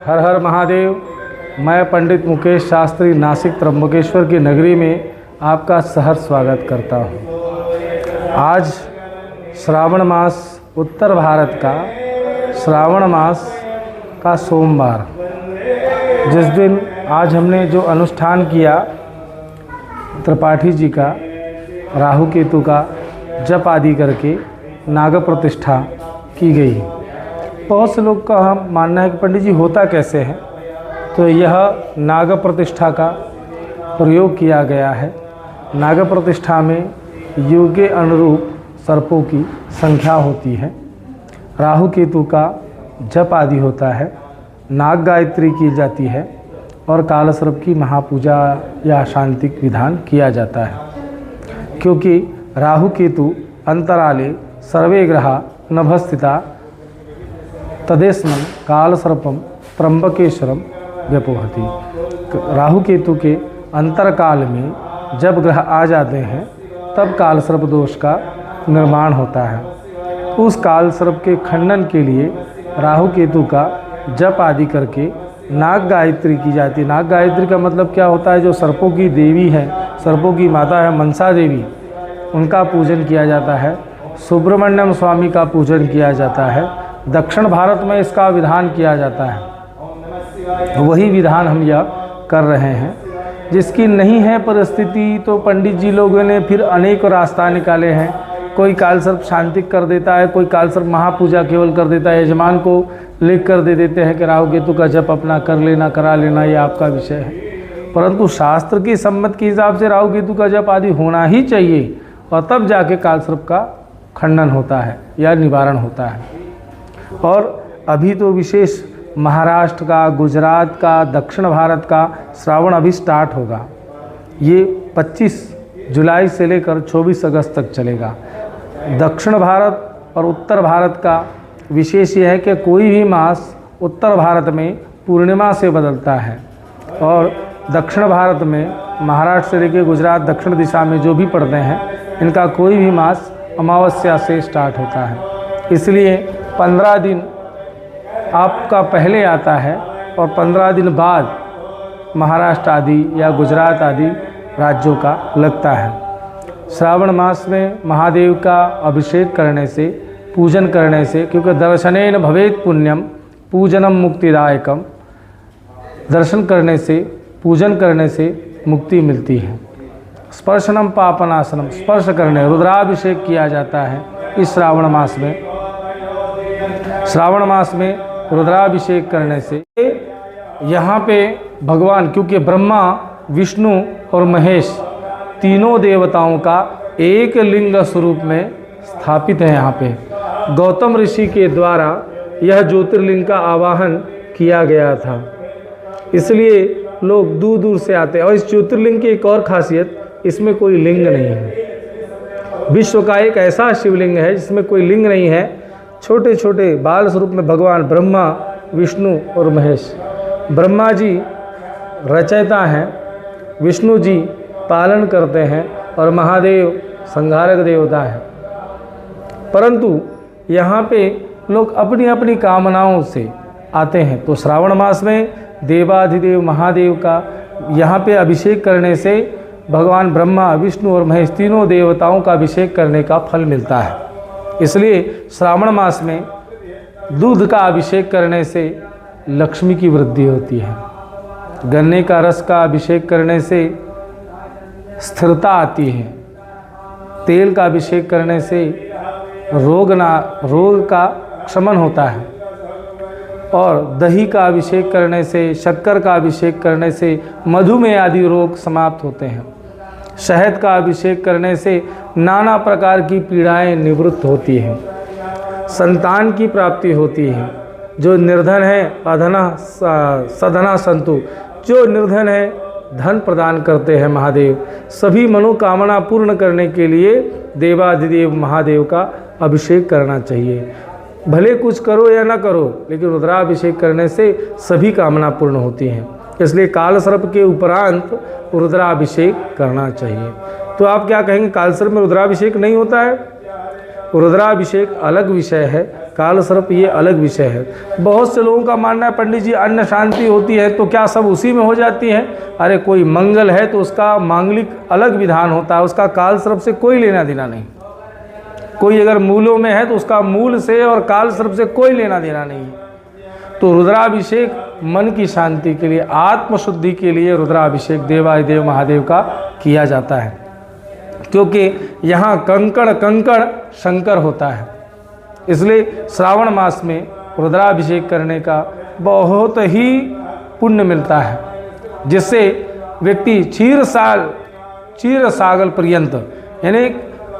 हर हर महादेव। मैं पंडित मुकेश शास्त्री नासिक त्र्यंबकेश्वर की नगरी में आपका सहर्ष स्वागत करता हूँ। आज श्रावण मास उत्तर भारत का श्रावण मास का सोमवार, जिस दिन आज हमने जो अनुष्ठान किया त्रिपाठी जी का राहु केतु का जप आदि करके नाग प्रतिष्ठा की गई। बहुत से लोग का हम मानना है कि पंडित जी होता कैसे है, तो यह नाग प्रतिष्ठा का प्रयोग किया गया है। नाग प्रतिष्ठा में योग के अनुरूप सर्पों की संख्या होती है, राहु केतु का जप आदि होता है, नाग गायत्री की जाती है और काल सर्प की महापूजा या शांतिक विधान किया जाता है। क्योंकि राहु केतु अंतराले सर्वे ग्रहा नभस्थिता तदेस्मन् काल सर्पम त्र्यंबकेश्वरम व्यपोहति। राहु केतु के अंतरकाल में जब ग्रह आ जाते हैं तब काल सर्प दोष का निर्माण होता है। उस काल सर्प के खंडन के लिए राहु केतु का जप आदि करके नाग गायत्री की जाती है। नाग गायत्री का मतलब क्या होता है? जो सर्पों की देवी है, सर्पों की माता है मनसा देवी, उनका पूजन किया जाता है। सुब्रमण्यम स्वामी का पूजन किया जाता है। दक्षिण भारत में इसका विधान किया जाता है, वही विधान हम यह कर रहे हैं। जिसकी नहीं है परिस्थिति तो पंडित जी लोगों ने फिर अनेक रास्ता निकाले हैं। कोई काल सर्प शांतिक कर देता है, कोई काल सर्प महापूजा केवल कर देता है, यजमान को लिख कर दे देते हैं कि राहु केतु का जप अपना कर लेना, करा लेना, ये आपका विषय है। परंतु शास्त्र की सम्मत के हिसाब से राहु केतु का जप आदि होना ही चाहिए और तब जाके काल सर्प का खंडन होता है या निवारण होता है। और अभी तो विशेष महाराष्ट्र का, गुजरात का, दक्षिण भारत का श्रावण अभी स्टार्ट होगा। ये 25 जुलाई से लेकर 24 अगस्त तक चलेगा। दक्षिण भारत और उत्तर भारत का विशेष यह है कि कोई भी मास उत्तर भारत में पूर्णिमा से बदलता है और दक्षिण भारत में महाराष्ट्र से लेकर गुजरात दक्षिण दिशा में जो भी पड़ते हैं, इनका कोई भी मास अमावस्या से स्टार्ट होता है। इसलिए 15 दिन आपका पहले आता है और 15 दिन बाद महाराष्ट्र आदि या गुजरात आदि राज्यों का लगता है। श्रावण मास में महादेव का अभिषेक करने से, पूजन करने से, क्योंकि दर्शनेन भवेत पुण्यम पूजनम मुक्तिदायकम, दर्शन करने से, पूजन करने से मुक्ति मिलती है। स्पर्शनम पापनाशनम, स्पर्श करने, रुद्राभिषेक किया जाता है इस श्रावण मास में। श्रावण मास में रुद्राभिषेक करने से यहाँ पे भगवान, क्योंकि ब्रह्मा, विष्णु और महेश तीनों देवताओं का एक लिंग स्वरूप में स्थापित है। यहाँ पे गौतम ऋषि के द्वारा यह ज्योतिर्लिंग का आवाहन किया गया था, इसलिए लोग दूर दूर से आते हैं। और इस ज्योतिर्लिंग की एक और खासियत, इसमें कोई लिंग नहीं है। विश्व का एक ऐसा शिवलिंग है जिसमें कोई लिंग नहीं है। छोटे छोटे बाल स्वरूप में भगवान ब्रह्मा, विष्णु और महेश। ब्रह्मा जी रचयिता हैं, विष्णु जी पालन करते हैं और महादेव संहारक देवता हैं। परंतु यहाँ पे लोग अपनी अपनी कामनाओं से आते हैं। तो श्रावण मास में देवाधिदेव महादेव का यहाँ पे अभिषेक करने से भगवान ब्रह्मा, विष्णु और महेश तीनों देवताओं का अभिषेक करने का फल मिलता है। इसलिए श्रावण मास में दूध का अभिषेक करने से लक्ष्मी की वृद्धि होती है। गन्ने का रस का अभिषेक करने से स्थिरता आती है। तेल का अभिषेक करने से रोग का शमन होता है। और दही का अभिषेक करने से, शक्कर का अभिषेक करने से मधुमेह आदि रोग समाप्त होते हैं। शहद का अभिषेक करने से नाना प्रकार की पीड़ाएं निवृत्त होती हैं, संतान की प्राप्ति होती है। जो निर्धन है अधना सधना संतु, जो निर्धन है धन प्रदान करते हैं महादेव। सभी मनोकामना पूर्ण करने के लिए देवाधिदेव महादेव का अभिषेक करना चाहिए। भले कुछ करो या ना करो, लेकिन रुद्राभिषेक करने से सभी कामना पूर्ण होती हैं। इसलिए काल सर्प के उपरांत रुद्राभिषेक करना चाहिए। तो आप क्या कहेंगे, काल सर्प में रुद्राभिषेक नहीं होता है? रुद्राभिषेक अलग विषय है, काल सर्प ये अलग विषय है। बहुत से लोगों का मानना है पंडित जी अन्न शांति होती है तो क्या सब उसी में हो जाती है? अरे कोई मंगल है तो उसका मांगलिक अलग विधान होता है, उसका काल सर्प से कोई लेना देना नहीं। कोई अगर मूलों में है तो उसका मूल से और काल सर्प से कोई लेना देना नहीं है। तो रुद्राभिषेक मन की शांति के लिए, आत्मशुद्धि के लिए रुद्राभिषेक देवाधिदेव महादेव का किया जाता है, क्योंकि यहाँ कंकड़ कंकड़ शंकर होता है। इसलिए श्रावण मास में रुद्राभिषेक करने का बहुत ही पुण्य मिलता है, जिससे व्यक्ति चीर सागल पर्यंत यानी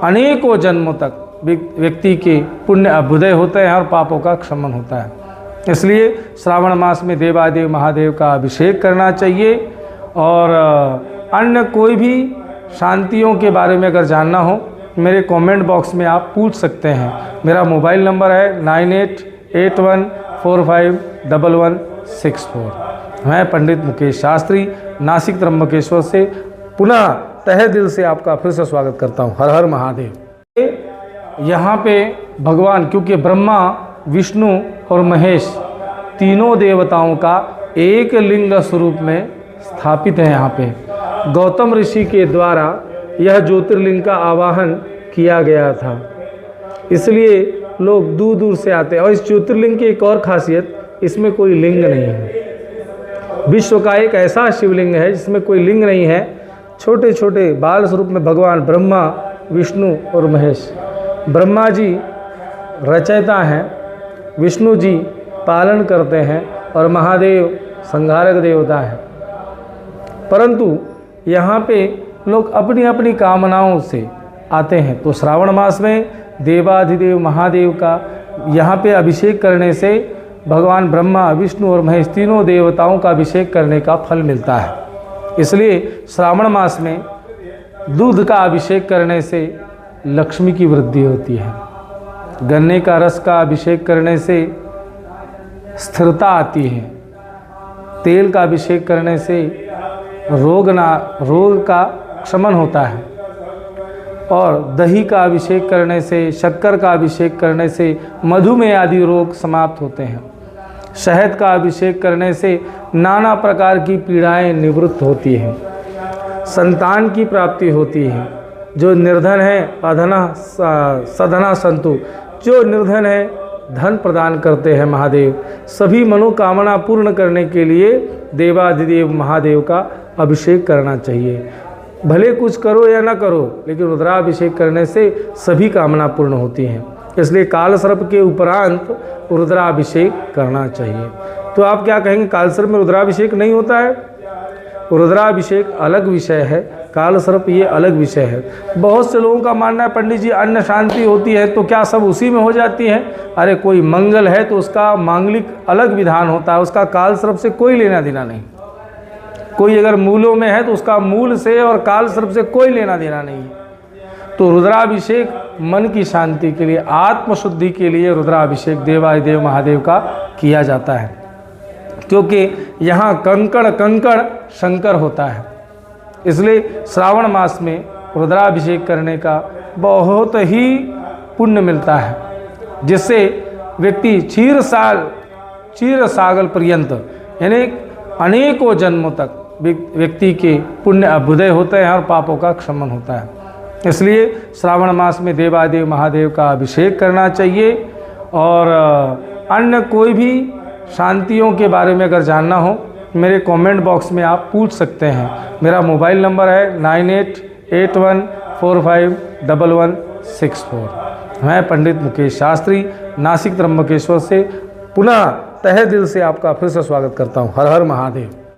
अनेकों जन्मों तक व्यक्ति के पुण्य अभ्युदय होते हैं और पापों का क्षमन होता है। इसलिए श्रावण मास में देवादेव महादेव का अभिषेक करना चाहिए। और अन्य कोई भी शांतियों के बारे में अगर जानना हो मेरे कमेंट बॉक्स में आप पूछ सकते हैं। मेरा मोबाइल नंबर है 9881451164। मैं पंडित मुकेश शास्त्री नासिक त्र्यंबकेश्वर से पुनः तहे दिल से आपका फिर से स्वागत करता हूँ। हर हर महादेव। यहाँ पे भगवान, क्योंकि ब्रह्मा विष्णु और महेश तीनों देवताओं का एक लिंग स्वरूप में स्थापित है। यहाँ पे गौतम ऋषि के द्वारा यह ज्योतिर्लिंग का आवाहन किया गया था, इसलिए लोग दूर दूर से आते हैं। और इस ज्योतिर्लिंग की एक और खासियत, इसमें कोई लिंग नहीं है। विश्व का एक ऐसा शिवलिंग है जिसमें कोई लिंग नहीं है। छोटे छोटे बाल स्वरूप में भगवान ब्रह्मा विष्णु और महेश। ब्रह्मा जी रचयिता हैं, विष्णु जी पालन करते हैं और महादेव संहारक देवता हैं। परंतु यहाँ पे लोग अपनी अपनी कामनाओं से आते हैं। तो श्रावण मास में देवाधिदेव महादेव का यहाँ पे अभिषेक करने से भगवान ब्रह्मा विष्णु और महेश तीनों देवताओं का अभिषेक करने का फल मिलता है। इसलिए श्रावण मास में दूध का अभिषेक करने से लक्ष्मी की वृद्धि होती है। गन्ने का रस का अभिषेक करने से स्थिरता आती है। तेल का अभिषेक करने से रोग का क्षमन होता है। और दही का अभिषेक करने से, शक्कर का अभिषेक करने से मधुमेह आदि रोग समाप्त होते हैं। शहद का अभिषेक करने से नाना प्रकार की पीड़ाएं निवृत्त होती हैं। संतान की प्राप्ति होती है। जो निर्धन है अधना सधना संतु, जो निर्धन है धन प्रदान करते हैं महादेव। सभी मनोकामना पूर्ण करने के लिए देवाधिदेव महादेव का अभिषेक करना चाहिए। भले कुछ करो या ना करो, लेकिन रुद्राभिषेक करने से सभी कामना पूर्ण होती हैं। इसलिए काल सर्प के उपरांत रुद्राभिषेक करना चाहिए। तो आप क्या कहेंगे, काल सर्प में रुद्राभिषेक नहीं होता है? रुद्राभिषेक अलग विषय है, काल सर्प ये अलग विषय है। बहुत से लोगों का मानना है पंडित जी अन्न शांति होती है तो क्या सब उसी में हो जाती है? अरे कोई मंगल है तो उसका मांगलिक अलग विधान होता है, उसका काल सर्प से कोई लेना देना नहीं। कोई अगर मूलों में है तो उसका मूल से और काल सर्प से कोई लेना देना नहीं है। तो रुद्राभिषेक मन की शांति के लिए, आत्मशुद्धि के लिए रुद्राभिषेक देवाधिदेव महादेव का किया जाता है, क्योंकि यहाँ कंकड़ कंकड़ शंकर होता है। इसलिए श्रावण मास में रुद्राभिषेक करने का बहुत ही पुण्य मिलता है, जिससे व्यक्ति चीर सागल पर्यंत यानी अनेकों जन्मों तक व्यक्ति के पुण्य अभ्युदय होते हैं और पापों का क्षमन होता है। इसलिए श्रावण मास में देवादेव महादेव का अभिषेक करना चाहिए। और अन्य कोई भी शांतियों के बारे में अगर जानना हो मेरे कमेंट बॉक्स में आप पूछ सकते हैं। मेरा मोबाइल नंबर है 9881451164। मैं पंडित मुकेश शास्त्री नासिक त्र्यंबकेश्वर से पुनः तहे दिल से आपका फिर से स्वागत करता हूँ। हर हर महादेव।